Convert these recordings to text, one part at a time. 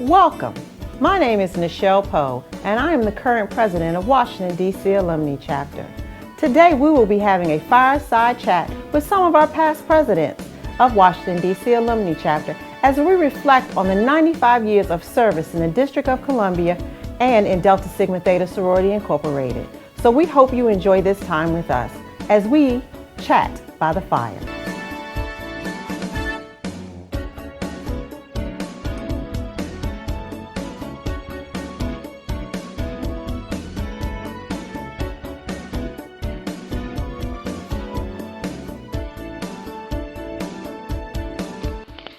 Welcome. My name is Nichelle Poe, and I am the current president of Washington, DC Alumni Chapter. Today, we will be having a fireside chat with some of our past presidents of Washington, DC Alumni Chapter as we reflect on the 95 years of service in the District of Columbia and in Delta Sigma Theta Sorority Incorporated. So we hope you enjoy this time with us as we chat by the fire.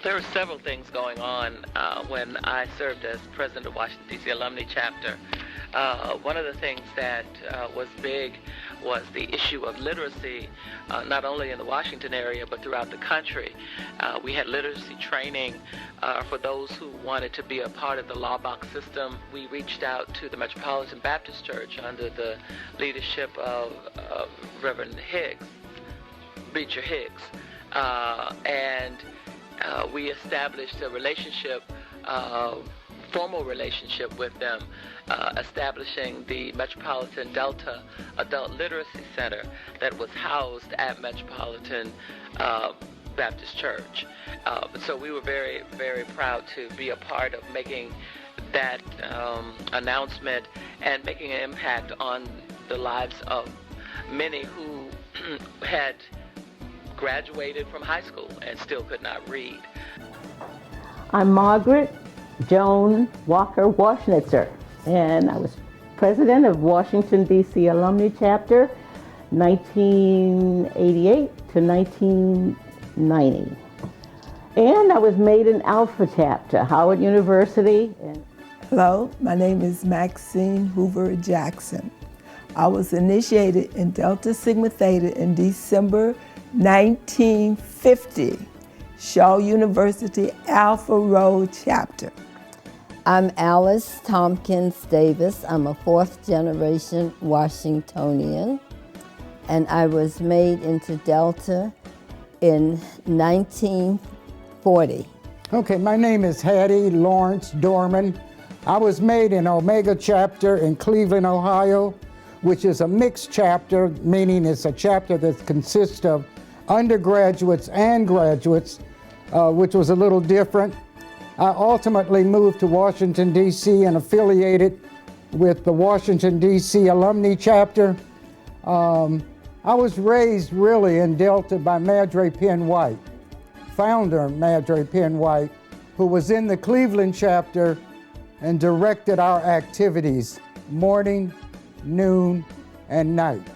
There were several things going on when I served as president of Washington, D.C. Alumni Chapter. One of the things that was big was the issue of literacy, not only in the Washington area, but throughout the country. We had literacy training for those who wanted to be a part of the law box system. We reached out to the Metropolitan Baptist Church under the leadership of Reverend Preacher Higgs, and we established a relationship, formal relationship with them, establishing the Metropolitan Delta Adult Literacy Center that was housed at Metropolitan Baptist Church. So we were very, very proud to be a part of making that announcement and making an impact on the lives of many who had graduated from high school and still could not read. I'm Margaret Joan Walker Washnitzer, and I was president of Washington, D.C. Alumni Chapter, 1988 to 1990. And I was made an Alpha Chapter, Howard University. Hello, my name is Maxine Hoover Jackson. I was initiated in Delta Sigma Theta in December 1950, Shaw University Alpha Rho Chapter. I'm Alice Tompkins Davis. I'm a fourth generation Washingtonian, and I was made into Delta in 1940. Okay, my name is Hattie Lawrence Dorman. I was made in Omega Chapter in Cleveland, Ohio, which is a mixed chapter, meaning it's a chapter that consists of undergraduates and graduates, which was a little different. I ultimately moved to Washington, D.C. and affiliated with the Washington, D.C. Alumni Chapter. I was raised really in Delta by Marjorie Penn White, founder Marjorie Penn White, who was in the Cleveland Chapter and directed our activities morning, noon, and night.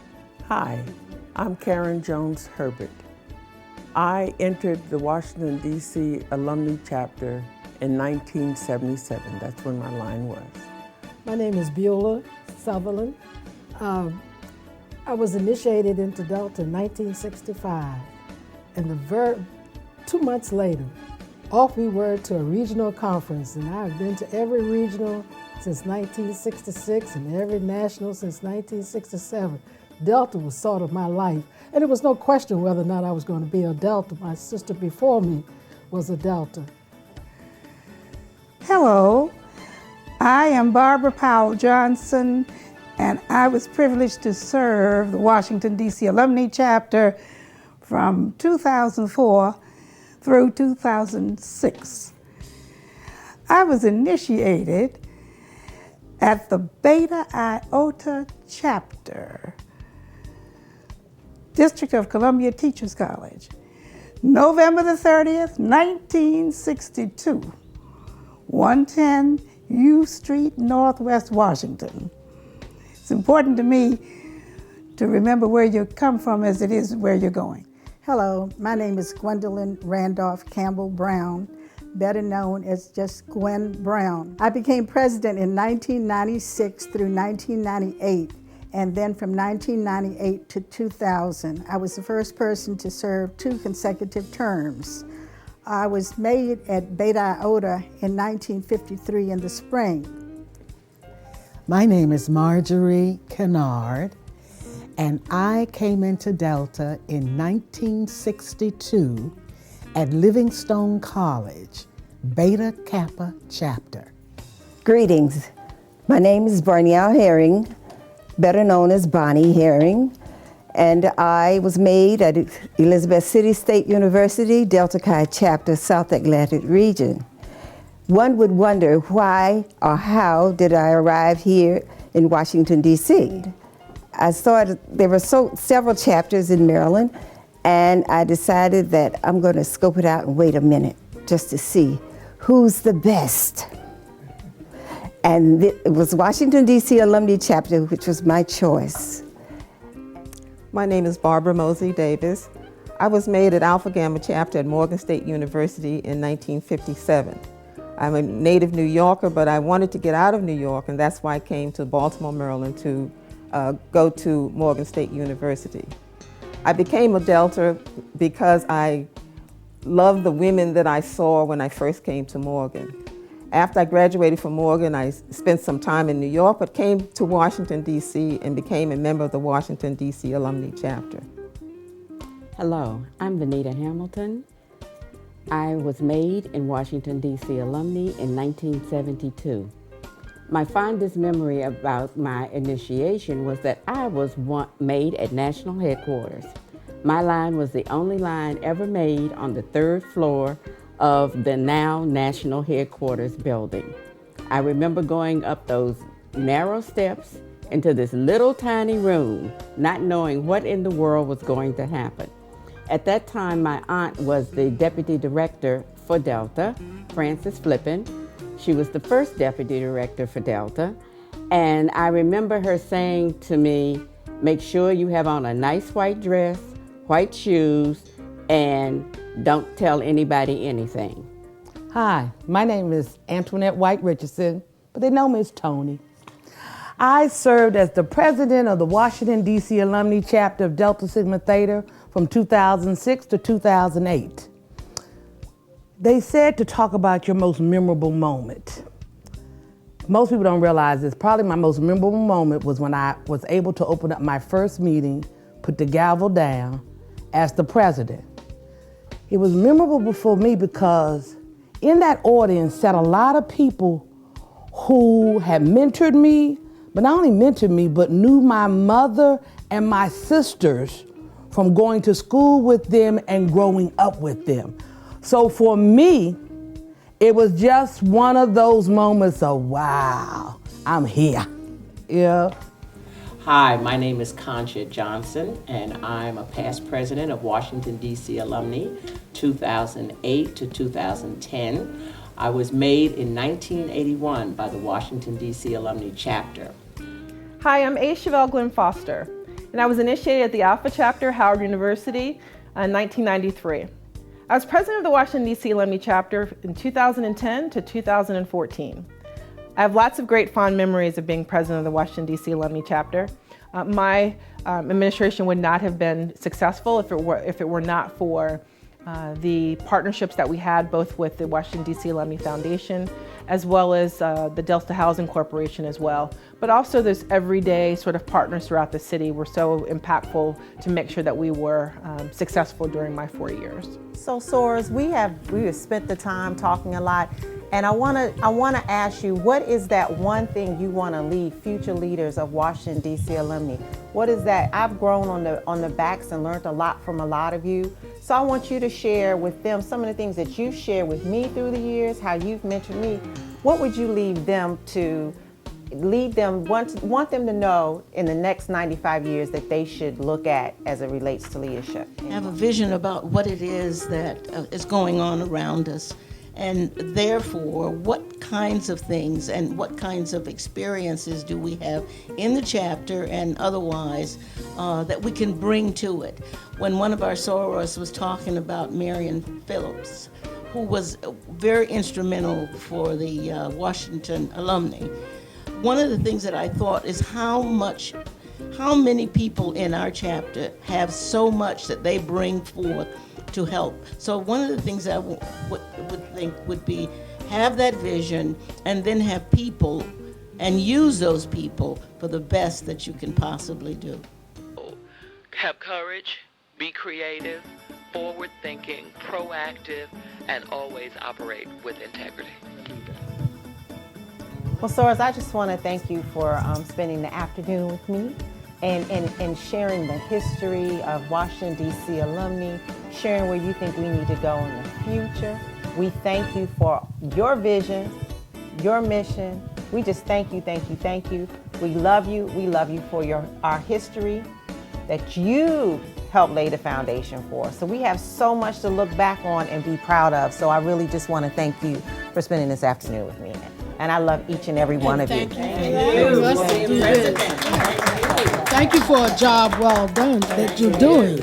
Hi, I'm Karen Jones Herbert. I entered the Washington, D.C. Alumni Chapter in 1977. That's when my line was. My name is Beulah Sutherland. I was initiated into Delta in 1965, and 2 months later, off we were to a regional conference, and I've been to every regional since 1966 and every national since 1967. Delta was sort of my life, and there was no question whether or not I was going to be a Delta. My sister before me was a Delta. Hello, I am Barbara Powell Johnson, and I was privileged to serve the Washington, D.C. Alumni Chapter from 2004 through 2006. I was initiated at the Beta Iota Chapter, District of Columbia Teachers College, November the 30th, 1962, 110 U Street, Northwest Washington. It's important to me to remember where you come from as it is where you're going. Hello, my name is Gwendolyn Randolph Campbell Brown, better known as just Gwen Brown. I became president in 1996 through 1998. And then from 1998 to 2000, I was the first person to serve 2 consecutive terms. I was made at Beta Iota in 1953 in the spring. My name is Marjorie Canard, and I came into Delta in 1962 at Livingstone College, Beta Kappa Chapter. Greetings. My name is Barnielle Herring, better known as Bonnie Herring, and I was made at Elizabeth City State University, Delta Chi Chapter, South Atlantic Region. One would wonder why or how did I arrive here in Washington, D.C. I thought there were several chapters in Maryland, and I decided that I'm going to scope it out and wait a minute just to see who's the best. And it was Washington, D.C. Alumni Chapter, which was my choice. My name is Barbara Mosey Davis. I was made at Alpha Gamma Chapter at Morgan State University in 1957. I'm a native New Yorker, but I wanted to get out of New York, and that's why I came to Baltimore, Maryland to go to Morgan State University. I became a Delta because I loved the women that I saw when I first came to Morgan. After I graduated from Morgan, I spent some time in New York, but came to Washington, D.C. and became a member of the Washington, D.C. Alumni Chapter. Hello, I'm Veneta Hamilton. I was made in Washington, D.C. Alumni in 1972. My fondest memory about my initiation was that I was made at national headquarters. My line was the only line ever made on the 3rd floor of the now National Headquarters building. I remember going up those narrow steps into this little tiny room, not knowing what in the world was going to happen. At that time, my aunt was the deputy director for Delta, Frances Flippin. She was the first deputy director for Delta. And I remember her saying to me, make sure you have on a nice white dress, white shoes, and don't tell anybody anything. Hi, my name is Antoinette White Richardson, but they know me as Tony. I served as the president of the Washington, D.C. Alumni Chapter of Delta Sigma Theta from 2006 to 2008. They said to talk about your most memorable moment. Most people don't realize this. Probably my most memorable moment was when I was able to open up my first meeting, put the gavel down as the president. It was memorable for me because in that audience sat a lot of people who had mentored me, but not only mentored me, but knew my mother and my sisters from going to school with them and growing up with them. So for me, it was just one of those moments of, wow, I'm here. Yeah. Hi, my name is Concha Johnson, and I'm a past president of Washington, D.C. Alumni, 2008 to 2010. I was made in 1981 by the Washington, D.C. Alumni Chapter. Hi, I'm Chevelle Glenn Foster, and I was initiated at the Alpha Chapter, Howard University, in 1993. I was president of the Washington, D.C. Alumni Chapter in 2010 to 2014. I have lots of great fond memories of being president of the Washington, D.C. Alumni Chapter. My administration would not have been successful if it were not for the partnerships that we had both with the Washington, D.C. Alumni Foundation as well as the Delta Housing Corporation as well. But also those everyday sort of partners throughout the city were so impactful to make sure that we were successful during my 4 years. So Soares, we have spent the time talking a lot, and I want to ask you, what is that one thing you want to leave future leaders of Washington, D.C. Alumni? What is that? I've grown on the backs and learned a lot from a lot of you. So I want you to share with them some of the things that you've shared with me through the years, how you've mentored me. What would you leave them to want them to know in the next 95 years that they should look at as it relates to leadership? Have a vision about what it is that is going on around us, and therefore what kinds of things and what kinds of experiences do we have in the chapter and otherwise that we can bring to it. When one of our sorors was talking about Marion Phillips, who was very instrumental for the Washington alumni, one of the things that I thought is how many people in our chapter have so much that they bring forth to help. So one of the things I would think would be have that vision and then have people and use those people for the best that you can possibly do. Have courage, be creative, forward-thinking, proactive, and always operate with integrity. Well, Soros, I just want to thank you for spending the afternoon with me and sharing the history of Washington, D.C. alumni, sharing where you think we need to go in the future. We thank you for your vision, your mission. We just thank you, thank you, thank you. We love you. We love you for our history that you helped lay the foundation for. So we have so much to look back on and be proud of. So I really just want to thank you for spending this afternoon with me. And I love each and every one of you. Thank you for a job well done that you're doing.